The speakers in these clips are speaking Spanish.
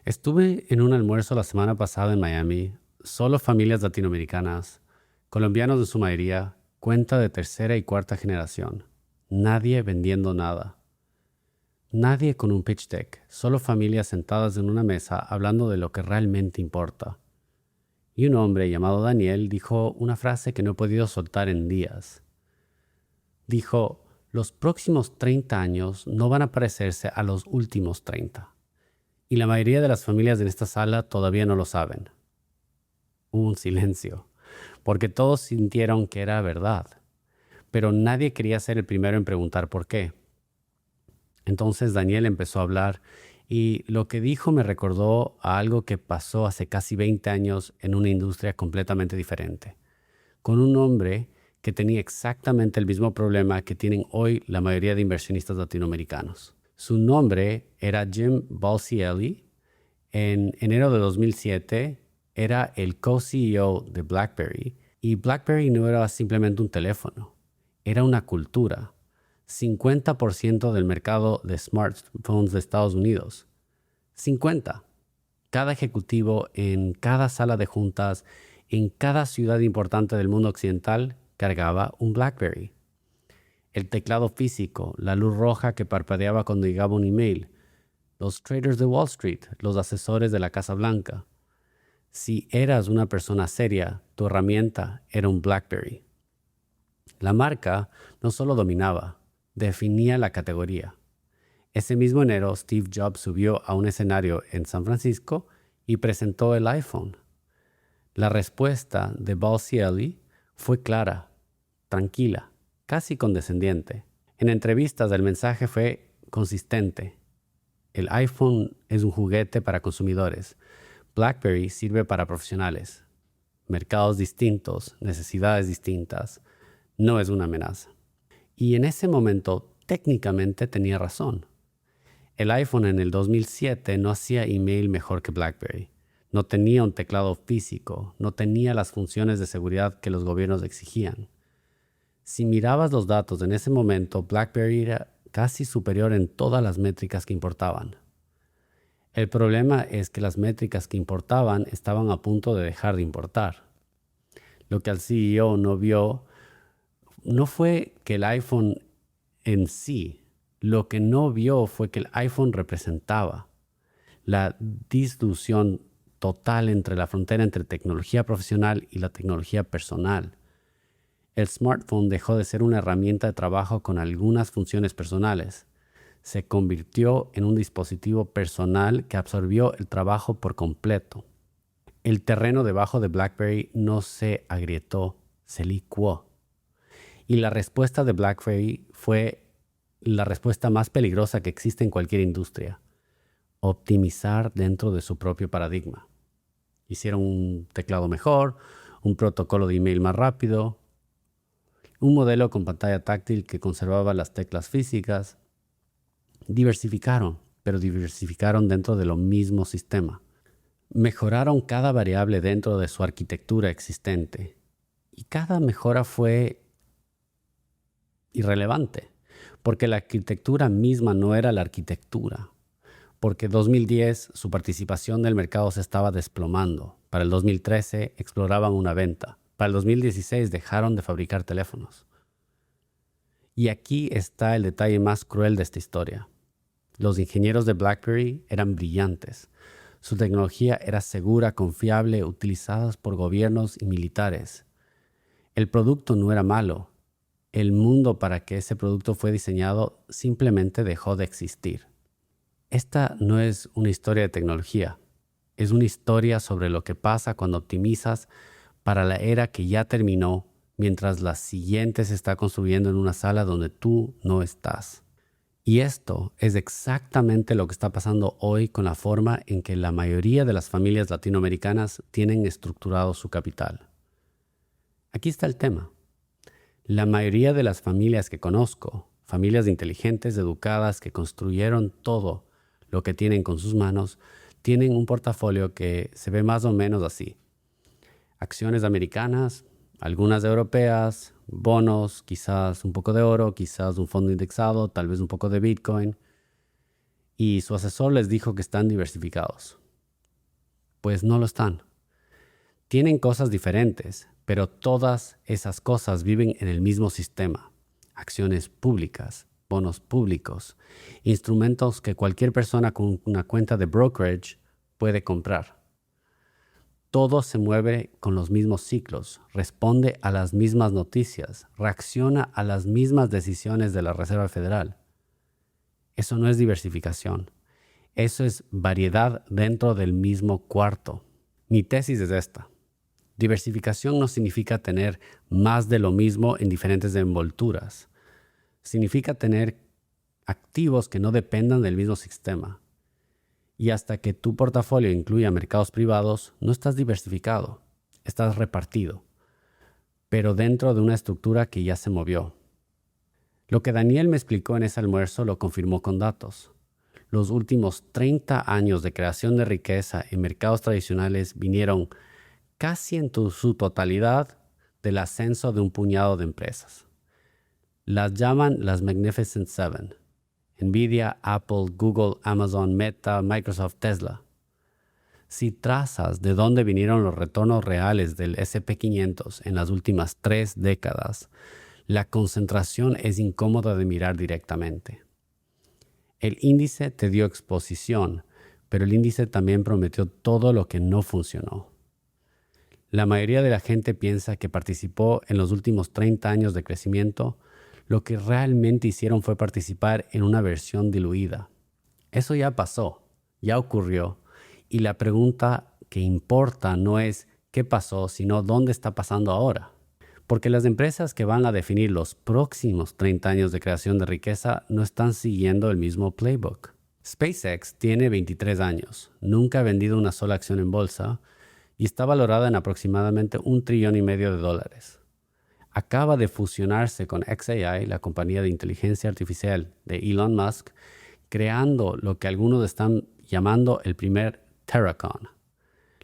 Estuve en un almuerzo la semana pasada en Miami, solo familias latinoamericanas, colombianos en su mayoría, cuenta de tercera y cuarta generación. Nadie vendiendo nada. Nadie con un pitch deck, solo familias sentadas en una mesa hablando de lo que realmente importa. Y un hombre llamado Daniel dijo una frase que no he podido soltar en días. Dijo, los próximos 30 años no van a parecerse a los últimos 30. Y la mayoría de las familias en esta sala todavía no lo saben. Hubo un silencio, porque todos sintieron que era verdad, pero nadie quería ser el primero en preguntar por qué. Entonces Daniel empezó a hablar y lo que dijo me recordó a algo que pasó hace casi 20 años en una industria completamente diferente, con un hombre que tenía exactamente el mismo problema que tienen hoy la mayoría de inversionistas latinoamericanos. Su nombre era Jim Balsielli. En enero de 2007 era el co-CEO de BlackBerry y BlackBerry no era simplemente un teléfono, era una cultura. 50% del mercado de smartphones de Estados Unidos. 50. Cada ejecutivo en cada sala de juntas, en cada ciudad importante del mundo occidental, cargaba un BlackBerry. El teclado físico, la luz roja que parpadeaba cuando llegaba un email, los traders de Wall Street, los asesores de la Casa Blanca. Si eras una persona seria, tu herramienta era un BlackBerry. La marca no solo dominaba, definía la categoría. Ese mismo enero, Steve Jobs subió a un escenario en San Francisco y presentó el iPhone. La respuesta de Balsielli fue clara, tranquila, casi condescendiente. En entrevistas el mensaje fue consistente. El iPhone es un juguete para consumidores. BlackBerry sirve para profesionales. Mercados distintos, necesidades distintas. No es una amenaza. Y en ese momento técnicamente tenía razón. El iPhone en el 2007 no hacía email mejor que BlackBerry. No tenía un teclado físico, no tenía las funciones de seguridad que los gobiernos exigían. Si mirabas los datos en ese momento, BlackBerry era casi superior en todas las métricas que importaban. El problema es que las métricas que importaban estaban a punto de dejar de importar. Lo que el CEO no vio no fue que el iPhone en sí, lo que no vio fue que el iPhone representaba la disolución total entre la frontera entre tecnología profesional y la tecnología personal. El smartphone dejó de ser una herramienta de trabajo con algunas funciones personales. Se convirtió en un dispositivo personal que absorbió el trabajo por completo. El terreno debajo de BlackBerry no se agrietó, se licuó. Y la respuesta de BlackBerry fue la respuesta más peligrosa que existe en cualquier industria. Optimizar dentro de su propio paradigma. Hicieron un teclado mejor, un protocolo de email más rápido, un modelo con pantalla táctil que conservaba las teclas físicas. Diversificaron, pero diversificaron dentro de lo mismo sistema. Mejoraron cada variable dentro de su arquitectura existente. Y cada mejora fue irrelevante, porque la arquitectura misma no era la arquitectura. Porque en 2010 su participación del mercado se estaba desplomando. Para el 2013 exploraban una venta. Para el 2016 dejaron de fabricar teléfonos. Y aquí está el detalle más cruel de esta historia. Los ingenieros de BlackBerry eran brillantes. Su tecnología era segura, confiable, utilizada por gobiernos y militares. El producto no era malo. El mundo para que ese producto fue diseñado simplemente dejó de existir. Esta no es una historia de tecnología. Es una historia sobre lo que pasa cuando optimizas para la era que ya terminó, mientras la siguiente se está construyendo en una sala donde tú no estás. Y esto es exactamente lo que está pasando hoy con la forma en que la mayoría de las familias latinoamericanas tienen estructurado su capital. Aquí está el tema. La mayoría de las familias que conozco, familias inteligentes, educadas, que construyeron todo lo que tienen con sus manos, tienen un portafolio que se ve más o menos así. Acciones americanas, algunas europeas, bonos, quizás un poco de oro, quizás un fondo indexado, tal vez un poco de Bitcoin. Y su asesor les dijo que están diversificados. Pues no lo están. Tienen cosas diferentes, pero todas esas cosas viven en el mismo sistema. Acciones públicas, bonos públicos, instrumentos que cualquier persona con una cuenta de brokerage puede comprar. Todo se mueve con los mismos ciclos, responde a las mismas noticias, reacciona a las mismas decisiones de la Reserva Federal. Eso no es diversificación. Eso es variedad dentro del mismo cuarto. Mi tesis es esta. Diversificación no significa tener más de lo mismo en diferentes envolturas. Significa tener activos que no dependan del mismo sistema. Y hasta que tu portafolio incluya mercados privados, no estás diversificado, estás repartido, pero dentro de una estructura que ya se movió. Lo que Daniel me explicó en ese almuerzo lo confirmó con datos. Los últimos 30 años de creación de riqueza en mercados tradicionales vinieron casi en su totalidad del ascenso de un puñado de empresas. Las llaman las Magnificent Seven. Nvidia, Apple, Google, Amazon, Meta, Microsoft, Tesla. Si trazas de dónde vinieron los retornos reales del S&P 500 en las últimas 3 décadas, la concentración es incómoda de mirar directamente. El índice te dio exposición, pero el índice también prometió todo lo que no funcionó. La mayoría de la gente piensa que participó en los últimos 30 años de crecimiento. Lo que realmente hicieron fue participar en una versión diluida. Eso ya pasó, ya ocurrió, y la pregunta que importa no es qué pasó, sino dónde está pasando ahora. Porque las empresas que van a definir los próximos 30 años de creación de riqueza no están siguiendo el mismo playbook. SpaceX tiene 23 años, nunca ha vendido una sola acción en bolsa y está valorada en aproximadamente $1,5 trillones. Acaba de fusionarse con xAI, la compañía de inteligencia artificial de Elon Musk, creando lo que algunos están llamando el primer Terracon,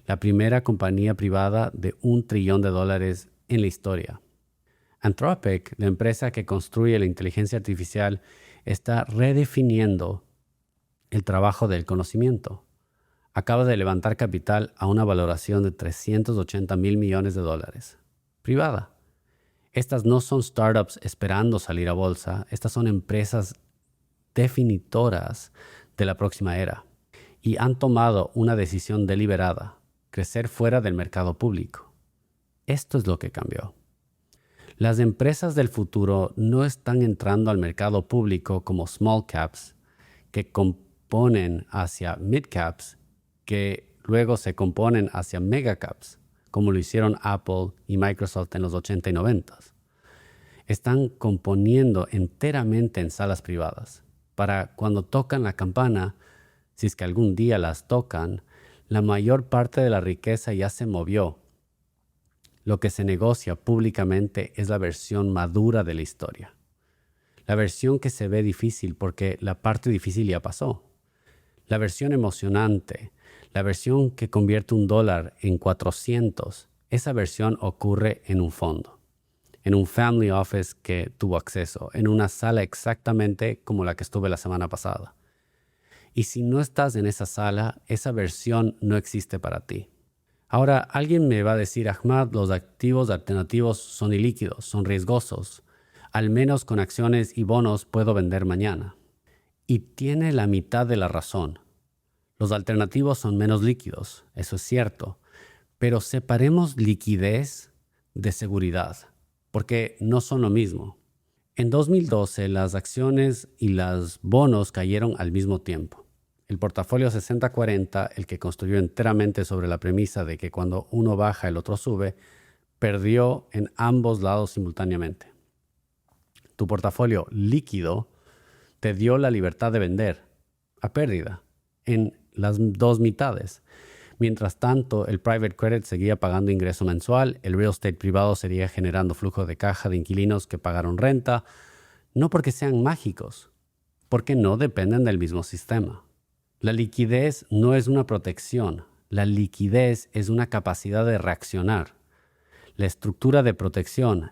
la primera compañía privada de $1 trillón en la historia. Anthropic, la empresa que construye la inteligencia artificial, está redefiniendo el trabajo del conocimiento. Acaba de levantar capital a una valoración de $380 mil millones, privada. Estas no son startups esperando salir a bolsa, estas son empresas definitoras de la próxima era y han tomado una decisión deliberada, crecer fuera del mercado público. Esto es lo que cambió. Las empresas del futuro no están entrando al mercado público como small caps que componen hacia mid caps que luego se componen hacia mega caps, como lo hicieron Apple y Microsoft en los 80 y 90. Están componiendo enteramente en salas privadas. Para cuando tocan la campana, si es que algún día las tocan, la mayor parte de la riqueza ya se movió. Lo que se negocia públicamente es la versión madura de la historia. La versión que se ve difícil porque la parte difícil ya pasó. La versión emocionante, la versión que convierte $1 en 400, esa versión ocurre en un fondo, en un family office que tuvo acceso, en una sala exactamente como la que estuve la semana pasada. Y si no estás en esa sala, esa versión no existe para ti. Ahora, alguien me va a decir, Ahmad, los activos alternativos son ilíquidos, son riesgosos. Al menos con acciones y bonos puedo vender mañana. Y tiene la mitad de la razón. Los alternativos son menos líquidos, eso es cierto. Pero separemos liquidez de seguridad, porque no son lo mismo. En 2012, las acciones y los bonos cayeron al mismo tiempo. El portafolio 60-40, el que construyó enteramente sobre la premisa de que cuando uno baja el otro sube, perdió en ambos lados simultáneamente. Tu portafolio líquido te dio la libertad de vender a pérdida en las dos mitades. Mientras tanto, el private credit seguía pagando ingreso mensual, el real estate privado seguía generando flujo de caja de inquilinos que pagaron renta, no porque sean mágicos, porque no dependen del mismo sistema. La liquidez no es una protección, la liquidez es una capacidad de reaccionar. La estructura de protección,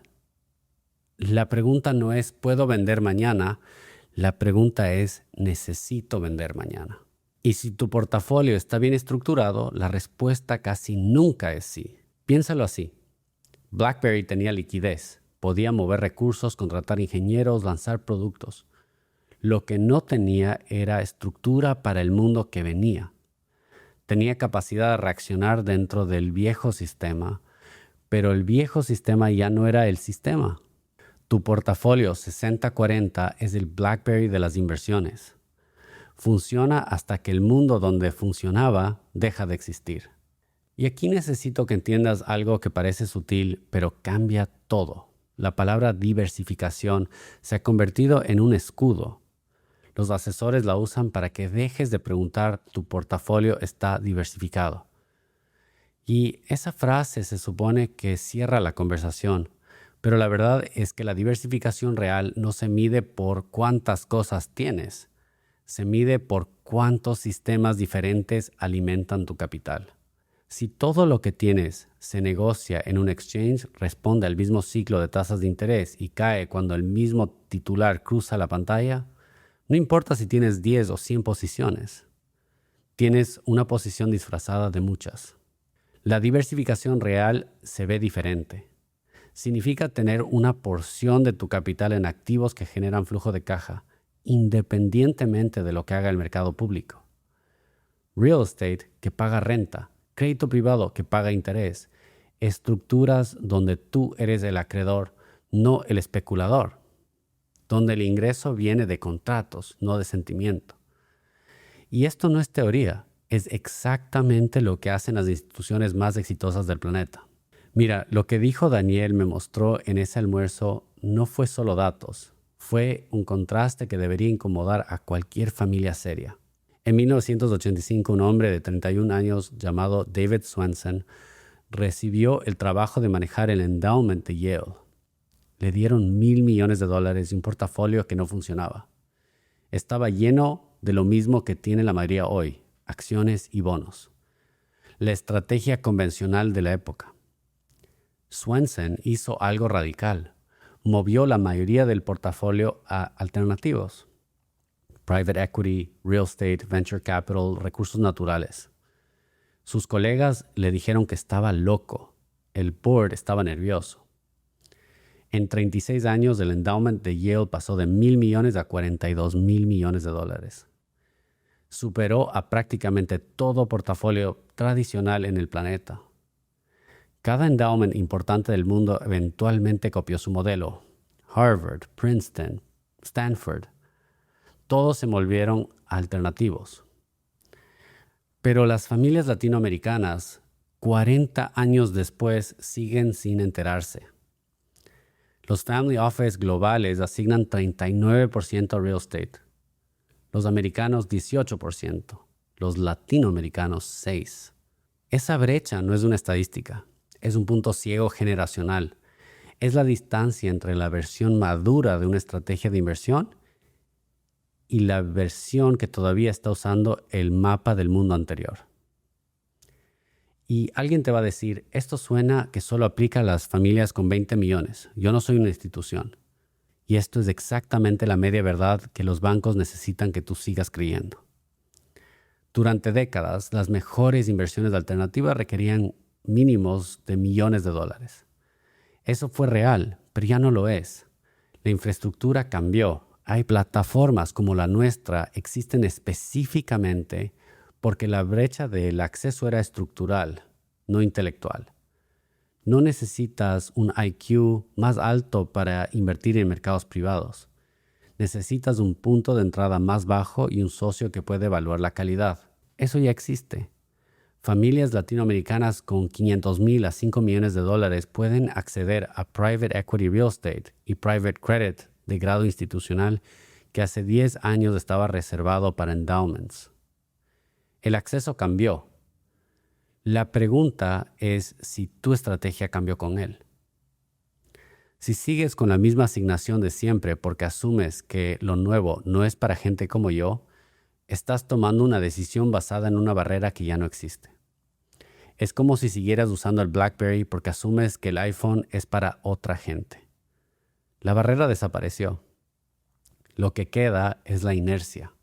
la pregunta no es ¿puedo vender mañana? La pregunta es ¿necesito vender mañana? Y si tu portafolio está bien estructurado, la respuesta casi nunca es sí. Piénsalo así. BlackBerry tenía liquidez, podía mover recursos, contratar ingenieros, lanzar productos. Lo que no tenía era estructura para el mundo que venía. Tenía capacidad de reaccionar dentro del viejo sistema, pero el viejo sistema ya no era el sistema. Tu portafolio 60-40 es el BlackBerry de las inversiones. Funciona hasta que el mundo donde funcionaba deja de existir. Y aquí necesito que entiendas algo que parece sutil, pero cambia todo. La palabra diversificación se ha convertido en un escudo. Los asesores la usan para que dejes de preguntar ¿tu portafolio está diversificado? Y esa frase se supone que cierra la conversación, pero la verdad es que la diversificación real no se mide por cuántas cosas tienes, se mide por cuántos sistemas diferentes alimentan tu capital. Si todo lo que tienes se negocia en un exchange, responde al mismo ciclo de tasas de interés y cae cuando el mismo titular cruza la pantalla, no importa si tienes 10 o 100 posiciones, tienes una posición disfrazada de muchas. La diversificación real se ve diferente. Significa tener una porción de tu capital en activos que generan flujo de caja, independientemente de lo que haga el mercado público. Real estate que paga renta, crédito privado que paga interés, estructuras donde tú eres el acreedor, no el especulador, donde el ingreso viene de contratos, no de sentimiento. Y esto no es teoría, es exactamente lo que hacen las instituciones más exitosas del planeta. Mira, lo que dijo Daniel me mostró en ese almuerzo no fue solo datos, fue un contraste que debería incomodar a cualquier familia seria. En 1985, un hombre de 31 años llamado David Swensen recibió el trabajo de manejar el endowment de Yale. Le dieron $1,000 millones y un portafolio que no funcionaba. Estaba lleno de lo mismo que tiene la mayoría hoy, acciones y bonos. La estrategia convencional de la época. Swensen hizo algo radical. Movió la mayoría del portafolio a alternativos. Private equity, real estate, venture capital, recursos naturales. Sus colegas le dijeron que estaba loco. El board estaba nervioso. En 36 años, el endowment de Yale pasó de $1,000 millones a $42,000 millones. Superó a prácticamente todo portafolio tradicional en el planeta. Cada endowment importante del mundo eventualmente copió su modelo. Harvard, Princeton, Stanford. Todos se volvieron alternativos. Pero las familias latinoamericanas, 40 años después, siguen sin enterarse. Los family office globales asignan 39% a real estate. Los americanos 18%. Los latinoamericanos 6%. Esa brecha no es una estadística. Es un punto ciego generacional. Es la distancia entre la versión madura de una estrategia de inversión y la versión que todavía está usando el mapa del mundo anterior. Y alguien te va a decir, esto suena que solo aplica a las familias con 20 millones. Yo no soy una institución. Y esto es exactamente la media verdad que los bancos necesitan que tú sigas creyendo. Durante décadas, las mejores inversiones alternativas requerían mínimos de millones de dólares. Eso fue real, pero ya no lo es. La infraestructura cambió. Hay plataformas como la nuestra existen específicamente porque la brecha del acceso era estructural, no intelectual. No necesitas un IQ más alto para invertir en mercados privados. Necesitas un punto de entrada más bajo y un socio que puede evaluar la calidad. Eso ya existe. Familias latinoamericanas con $500,000 a $5 millones pueden acceder a private equity real estate y private credit de grado institucional que hace 10 años estaba reservado para endowments. El acceso cambió. La pregunta es si tu estrategia cambió con él. Si sigues con la misma asignación de siempre porque asumes que lo nuevo no es para gente como yo, estás tomando una decisión basada en una barrera que ya no existe. Es como si siguieras usando el BlackBerry porque asumes que el iPhone es para otra gente. La barrera desapareció. Lo que queda es la inercia.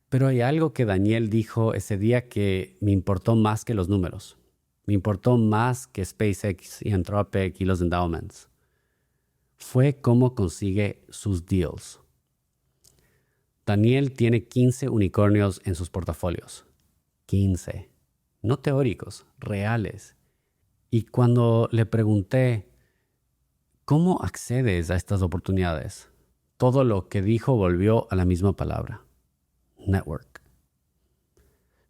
Pero hay algo que Daniel dijo ese día que me importó más que los números. Me importó más que SpaceX y Anthropic y los endowments. Fue cómo consigue sus deals. Daniel tiene 15 unicornios en sus portafolios. 15. No teóricos, reales. Y cuando le pregunté, ¿cómo accedes a estas oportunidades? Todo lo que dijo volvió a la misma palabra. Network.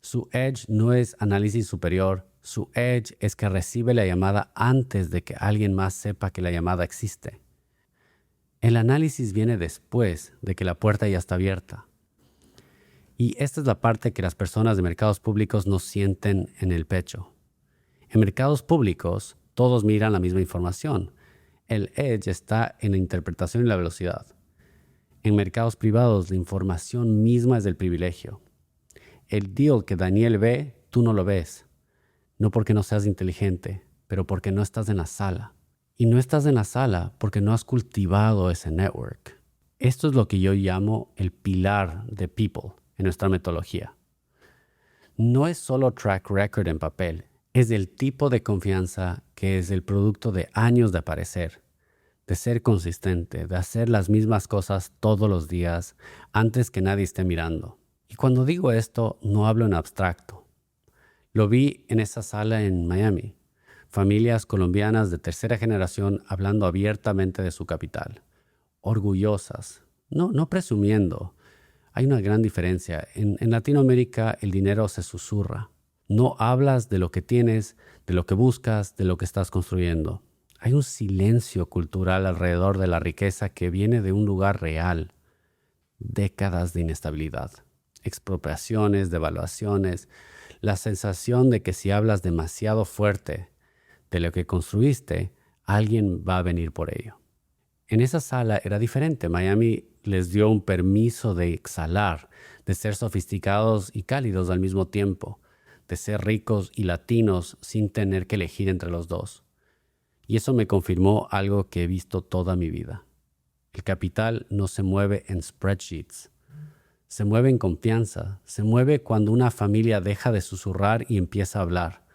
Su edge no es análisis superior. Su edge es que recibe la llamada antes de que alguien más sepa que la llamada existe. El análisis viene después de que la puerta ya está abierta. Y esta es la parte que las personas de mercados públicos no sienten en el pecho. En mercados públicos, todos miran la misma información. El edge está en la interpretación y la velocidad. En mercados privados, la información misma es el privilegio. El deal que Daniel ve, tú no lo ves. No porque no seas inteligente, pero porque no estás en la sala. Y no estás en la sala porque no has cultivado ese network. Esto es lo que yo llamo el pilar de people en nuestra metodología. No es solo track record en papel, es el tipo de confianza que es el producto de años de aparecer, de ser consistente, de hacer las mismas cosas todos los días antes que nadie esté mirando. Y cuando digo esto, no hablo en abstracto. Lo vi en esa sala en Miami. Familias colombianas de tercera generación hablando abiertamente de su capital. Orgullosas, no presumiendo. Hay una gran diferencia. En Latinoamérica el dinero se susurra. No hablas de lo que tienes, de lo que buscas, de lo que estás construyendo. Hay un silencio cultural alrededor de la riqueza que viene de un lugar real. Décadas de inestabilidad, expropiaciones, devaluaciones, la sensación de que si hablas demasiado fuerte de lo que construiste, alguien va a venir por ello. En esa sala era diferente. Miami les dio un permiso de exhalar, de ser sofisticados y cálidos al mismo tiempo, de ser ricos y latinos sin tener que elegir entre los dos. Y eso me confirmó algo que he visto toda mi vida. El capital no se mueve en spreadsheets. Se mueve en confianza. Se mueve cuando una familia deja de susurrar y empieza a hablar.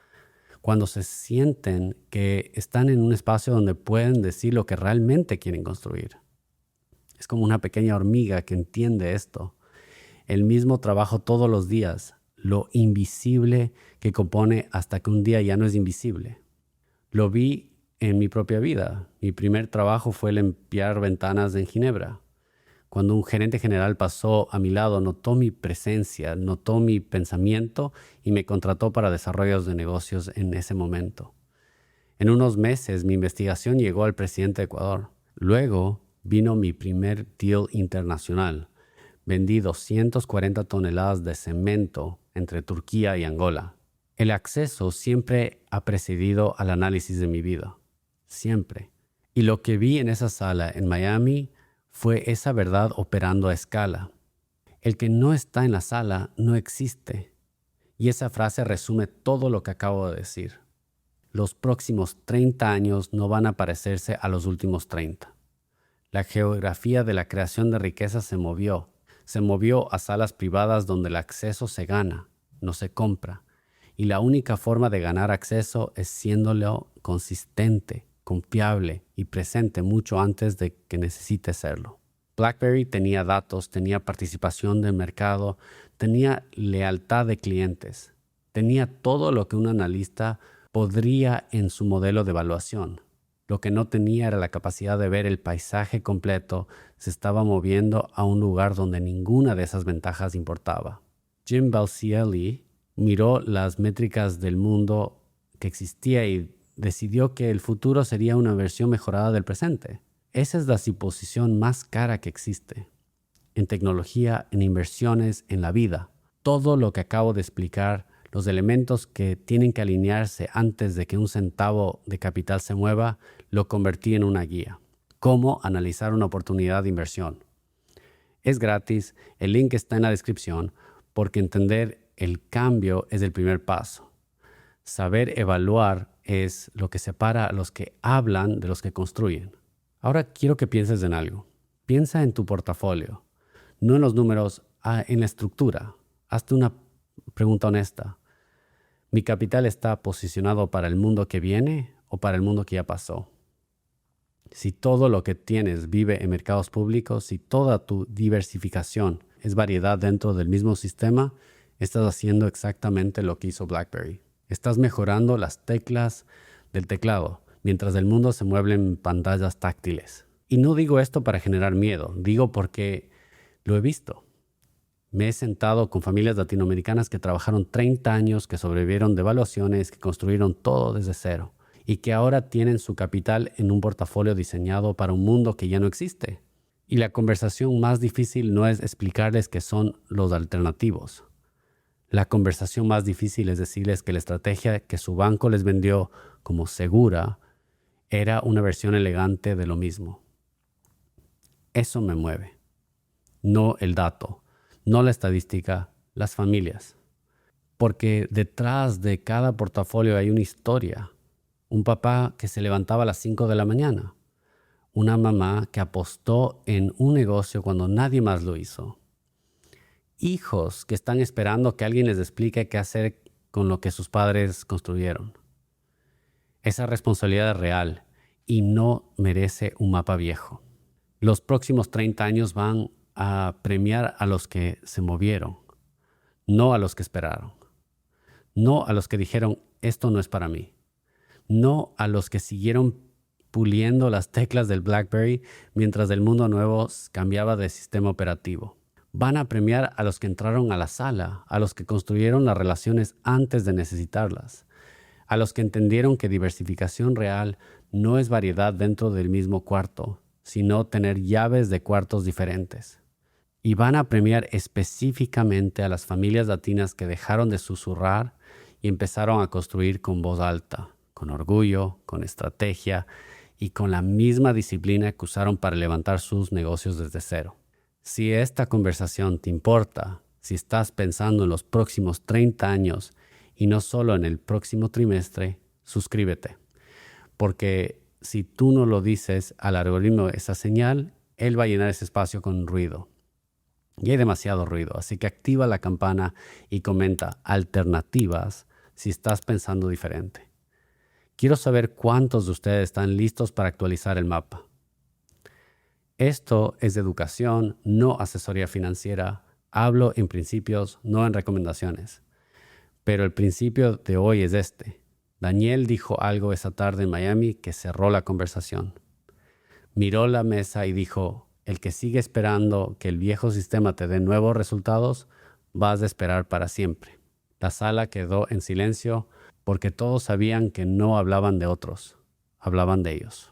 Cuando se sienten que están en un espacio donde pueden decir lo que realmente quieren construir. Es como una pequeña hormiga que entiende esto. El mismo trabajo todos los días, lo invisible que compone hasta que un día ya no es invisible. Lo vi en mi propia vida. Mi primer trabajo fue limpiar ventanas en Ginebra. Cuando un gerente general pasó a mi lado, notó mi presencia, notó mi pensamiento y me contrató para desarrollos de negocios en ese momento. En unos meses mi investigación llegó al presidente de Ecuador. Luego vino mi primer deal internacional. Vendí 240 toneladas de cemento entre Turquía y Angola. El acceso siempre ha precedido al análisis de mi vida. Siempre. Y lo que vi en esa sala en Miami fue esa verdad operando a escala. El que no está en la sala no existe. Y esa frase resume todo lo que acabo de decir. Los próximos 30 años no van a parecerse a los últimos 30. La geografía de la creación de riqueza se movió. Se movió a salas privadas donde el acceso se gana, no se compra. Y la única forma de ganar acceso es siéndolo consistente, confiable y presente mucho antes de que necesite serlo. BlackBerry tenía datos, tenía participación del mercado, tenía lealtad de clientes, tenía todo lo que un analista podría en su modelo de evaluación. Lo que no tenía era la capacidad de ver el paisaje completo, se estaba moviendo a un lugar donde ninguna de esas ventajas importaba. Jim Balsielli miró las métricas del mundo que existía y decidió que el futuro sería una versión mejorada del presente. Esa es la suposición más cara que existe. En tecnología, en inversiones, en la vida. Todo lo que acabo de explicar, los elementos que tienen que alinearse antes de que un centavo de capital se mueva, lo convertí en una guía. Cómo analizar una oportunidad de inversión. Es gratis, el link está en la descripción, porque entender el cambio es el primer paso. Saber evaluar es lo que separa a los que hablan de los que construyen. Ahora quiero que pienses en algo. Piensa en tu portafolio, no en los números, en la estructura. Hazte una pregunta honesta. ¿Mi capital está posicionado para el mundo que viene o para el mundo que ya pasó? Si todo lo que tienes vive en mercados públicos, si toda tu diversificación es variedad dentro del mismo sistema, estás haciendo exactamente lo que hizo BlackBerry. Estás mejorando las teclas del teclado, mientras el mundo se mueve en pantallas táctiles. Y no digo esto para generar miedo, digo porque lo he visto. Me he sentado con familias latinoamericanas que trabajaron 30 años, que sobrevivieron devaluaciones, que construyeron todo desde cero y que ahora tienen su capital en un portafolio diseñado para un mundo que ya no existe. Y la conversación más difícil no es explicarles qué son los alternativos. La conversación más difícil es decirles que la estrategia que su banco les vendió como segura era una versión elegante de lo mismo. Eso me mueve. No el dato, no la estadística, las familias. Porque detrás de cada portafolio hay una historia. Un papá que se levantaba a las 5 de la mañana. Una mamá que apostó en un negocio cuando nadie más lo hizo. Hijos que están esperando que alguien les explique qué hacer con lo que sus padres construyeron. Esa responsabilidad es real y no merece un mapa viejo. Los próximos 30 años van a premiar a los que se movieron, no a los que esperaron. No a los que dijeron, esto no es para mí. No a los que siguieron puliendo las teclas del BlackBerry mientras el mundo nuevo cambiaba de sistema operativo. Van a premiar a los que entraron a la sala, a los que construyeron las relaciones antes de necesitarlas, a los que entendieron que diversificación real no es variedad dentro del mismo cuarto, sino tener llaves de cuartos diferentes. Y van a premiar específicamente a las familias latinas que dejaron de susurrar y empezaron a construir con voz alta, con orgullo, con estrategia y con la misma disciplina que usaron para levantar sus negocios desde cero. Si esta conversación te importa, si estás pensando en los próximos 30 años y no solo en el próximo trimestre, suscríbete. Porque si tú no lo dices al algoritmo esa señal, él va a llenar ese espacio con ruido. Y hay demasiado ruido, así que activa la campana y comenta alternativas si estás pensando diferente. Quiero saber cuántos de ustedes están listos para actualizar el mapa. Esto es educación, no asesoría financiera. Hablo en principios, no en recomendaciones. Pero el principio de hoy es este. Daniel dijo algo esa tarde en Miami que cerró la conversación. Miró la mesa y dijo, el que sigue esperando que el viejo sistema te dé nuevos resultados, vas a esperar para siempre. La sala quedó en silencio porque todos sabían que no hablaban de otros, hablaban de ellos.